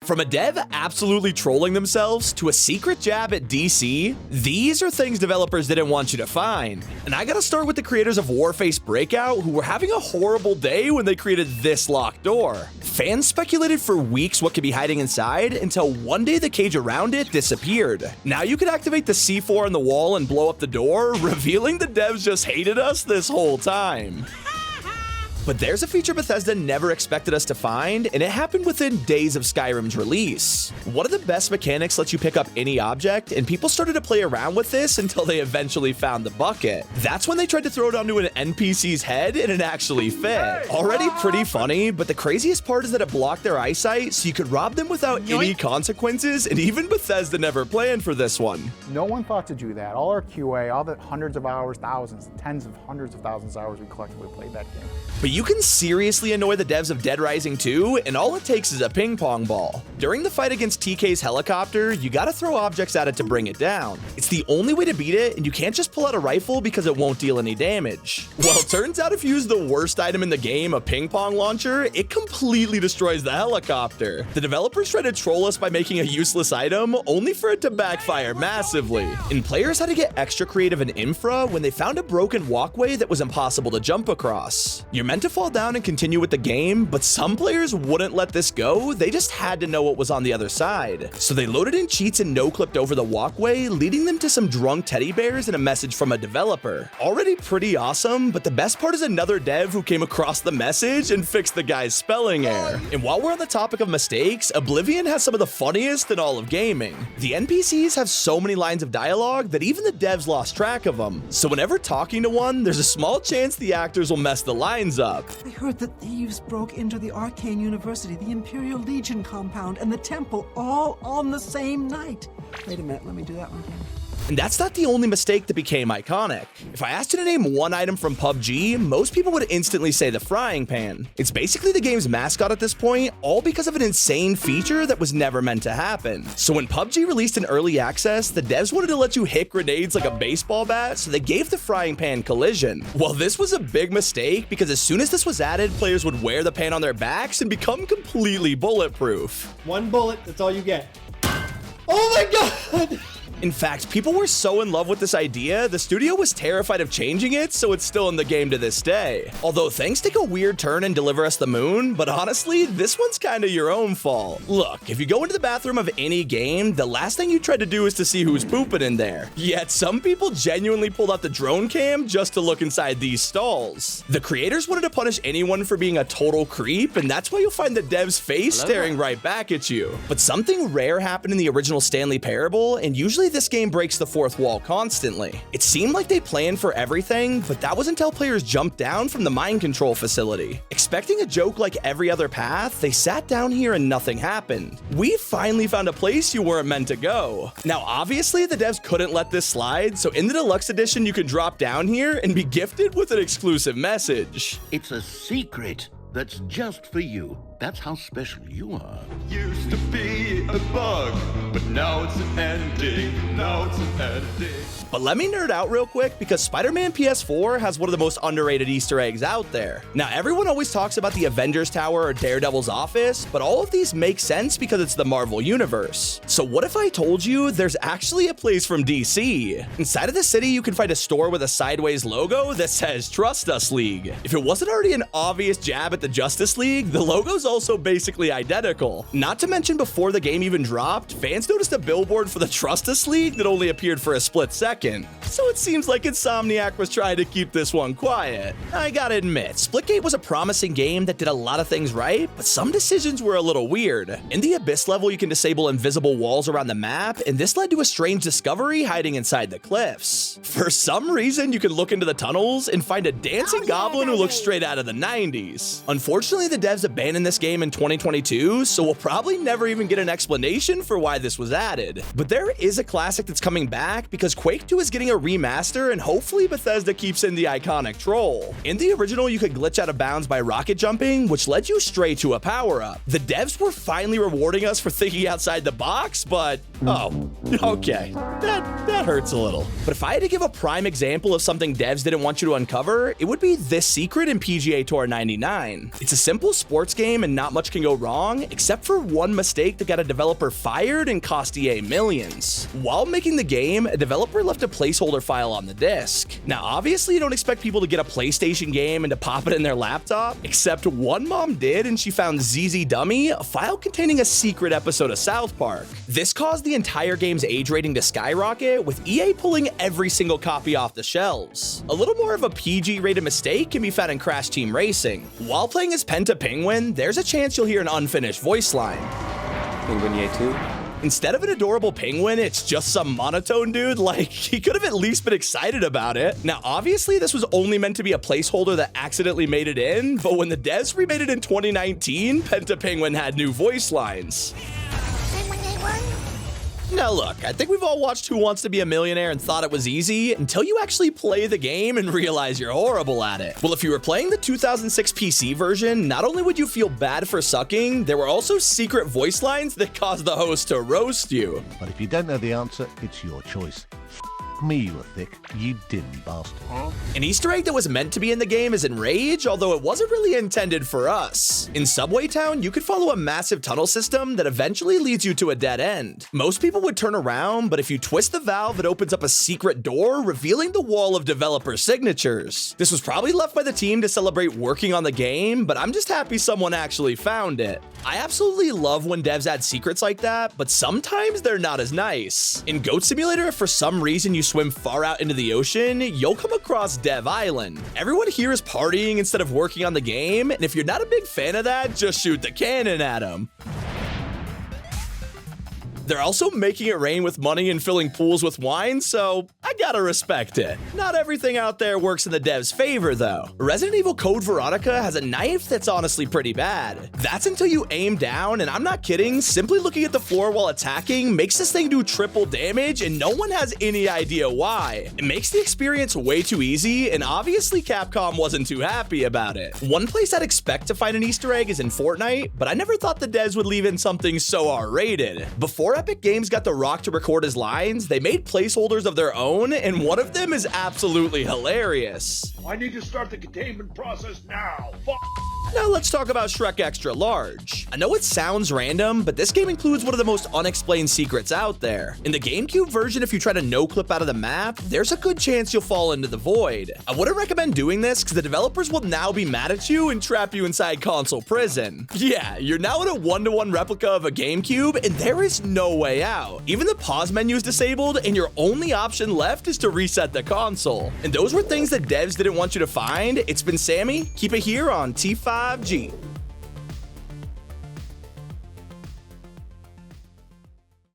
From a dev absolutely trolling themselves to a secret jab at DC, these are things developers didn't want you to find. And I gotta start with the creators of WARFACE BREAKOUT, who were having a horrible day when they created this locked door. Fans speculated for weeks what could be hiding inside until one day the cage around it disappeared. Now you can activate the C4 on the wall and blow up the door, revealing the devs just hated us this whole time. But there's a feature Bethesda never expected us to find, and it happened within days of Skyrim's release. One of the best mechanics lets you pick up any object, and people started to play around with this until they eventually found the bucket. That's when they tried to throw it onto an NPC's head, and it actually fit. Already pretty funny, but the craziest part is that it blocked their eyesight, so you could rob them without any consequences, and even Bethesda never planned for this one. No one thought to do that. All our QA, all the hundreds of hours, thousands, tens of hundreds of thousands of hours we collectively played that game. But you can seriously annoy the devs of Dead Rising 2, and all it takes is a ping pong ball. During the fight against TK's helicopter, you gotta throw objects at it to bring it down. It's the only way to beat it, and you can't just pull out a rifle because it won't deal any damage. Well, it turns out if you use the worst item in the game, a ping pong launcher, it completely destroys the helicopter. The developers tried to troll us by making a useless item, only for it to backfire massively. And players had to get extra creative in infra when they found a broken walkway that was impossible to jump across. You're meant to fall down and continue with the game, but some players wouldn't let this go. They just had to know what was on the other side. So they loaded in cheats and no-clipped over the walkway, leading them to some drunk teddy bears and a message from a developer. Already pretty awesome, but the best part is another dev who came across the message and fixed the guy's spelling error. And while we're on the topic of mistakes, Oblivion has some of the funniest in all of gaming. The NPCs have so many lines of dialogue that even the devs lost track of them. So whenever talking to one, there's a small chance the actors will mess the lines up. I heard that thieves broke into the Arcane University, the Imperial Legion compound, and the temple all on the same night. Wait a minute, let me do that one again. And that's not the only mistake that became iconic. If I asked you to name one item from PUBG, most people would instantly say the frying pan. It's basically the game's mascot at this point, all because of an insane feature that was never meant to happen. So when PUBG released in early access, the devs wanted to let you hit grenades like a baseball bat, so they gave the frying pan collision. Well, this was a big mistake because as soon as this was added, players would wear the pan on their backs and become completely bulletproof. One bullet, that's all you get. Oh my god! In fact, people were so in love with this idea, the studio was terrified of changing it, so it's still in the game to this day. Although things take a weird turn and deliver us the moon, but honestly, this one's kinda your own fault. Look, if you go into the bathroom of any game, the last thing you try to do is to see who's pooping in there. Yet some people genuinely pulled out the drone cam just to look inside these stalls. The creators wanted to punish anyone for being a total creep, and that's why you'll find the dev's face staring right back at you. But something rare happened in the original Stanley Parable, and usually this game breaks the fourth wall constantly. It seemed like they planned for everything, but that was until players jumped down from the mind control facility. Expecting a joke like every other path, they sat down here and nothing happened. We finally found a place you weren't meant to go. Now, obviously, the devs couldn't let this slide, so in the deluxe edition, you can drop down here and be gifted with an exclusive message. It's a secret that's just for you. That's how special you are. Used to be a bug, but now it's an ending. Now it's an ending. But let me nerd out real quick because Spider-Man PS4 has one of the most underrated Easter eggs out there. Now, everyone always talks about the Avengers Tower or Daredevil's office, but all of these make sense because it's the Marvel Universe. So what if I told you there's actually a place from DC? Inside of the city, you can find a store with a sideways logo that says Trust Us League. If it wasn't already an obvious jab at the Justice League, the logo's also basically identical. Not to mention, before the game even dropped, fans noticed a billboard for the Trust Us League that only appeared for a split second. So it seems like Insomniac was trying to keep this one quiet. I gotta admit, Splitgate was a promising game that did a lot of things right, but some decisions were a little weird. In the Abyss level, you can disable invisible walls around the map, and this led to a strange discovery hiding inside the cliffs. For some reason, you can look into the tunnels and find a dancing goblin who looks straight out of the 90s. Unfortunately, the devs abandoned this game in 2022, so we'll probably never even get an explanation for why this was added. But there is a classic that's coming back because Quake Quake 2 is getting a remaster, and hopefully Bethesda keeps in the iconic troll. In the original, you could glitch out of bounds by rocket jumping, which led you straight to a power-up. The devs were finally rewarding us for thinking outside the box, but oh, okay. That hurts a little. But if I had to give a prime example of something devs didn't want you to uncover, it would be this secret in PGA Tour 99. It's a simple sports game and not much can go wrong, except for one mistake that got a developer fired and cost EA millions. While making the game, a developer left a placeholder file on the disk. Now, obviously, you don't expect people to get a PlayStation game and to pop it in their laptop, except one mom did, and she found ZZ Dummy, a file containing a secret episode of South Park. This caused the entire game's age rating to skyrocket, with EA pulling every single copy off the shelves. A little more of a PG-rated mistake can be found in Crash Team Racing. While playing as Penta Penguin, there's a chance you'll hear an unfinished voice line. Penguin Yay 2? Instead of an adorable penguin, it's just some monotone dude. Like, he could have at least been excited about it. Now, obviously, this was only meant to be a placeholder that accidentally made it in, but when the devs remade it in 2019, Penta Penguin had new voice lines. Now look, I think we've all watched Who Wants to Be a Millionaire and thought it was easy until you actually play the game and realize you're horrible at it. Well, if you were playing the 2006 PC version, not only would you feel bad for sucking, there were also secret voice lines that caused the host to roast you. But if you don't know the answer, it's your choice. Me, you were thick, you didn't, bastard. An Easter egg that was meant to be in the game is in Rage, although it wasn't really intended for us. In Subway Town, you could follow a massive tunnel system that eventually leads you to a dead end. Most people would turn around, but if you twist the valve, it opens up a secret door, revealing the wall of developer signatures. This was probably left by the team to celebrate working on the game, but I'm just happy someone actually found it. I absolutely love when devs add secrets like that, but sometimes they're not as nice. In Goat Simulator, if for some reason you swim far out into the ocean, you'll come across Dev Island. Everyone here is partying instead of working on the game, and if you're not a big fan of that, just shoot the cannon at them. They're also making it rain with money and filling pools with wine, so I gotta respect it. Not everything out there works in the devs' favor, though. Resident Evil Code Veronica has a knife that's honestly pretty bad. That's until you aim down, and I'm not kidding, simply looking at the floor while attacking makes this thing do triple damage, and no one has any idea why. It makes the experience way too easy, and obviously Capcom wasn't too happy about it. One place I'd expect to find an Easter egg is in Fortnite, but I never thought the devs would leave in something so R-rated. Before Epic Games got The Rock to record his lines, they made placeholders of their own, and one of them is absolutely hilarious. I need to start the containment process now. Now let's talk about Shrek Extra Large. I know it sounds random, but this game includes one of the most unexplained secrets out there. In the GameCube version, if you try to no-clip out of the map, there's a good chance you'll fall into the void. I wouldn't recommend doing this because the developers will now be mad at you and trap you inside console prison. Yeah, you're now in a one-to-one replica of a GameCube, and there is no way out. Even the pause menu is disabled, and your only option left is to reset the console. And those were things that devs didn't want you to find. It's been Sammy. Keep it here on T5G.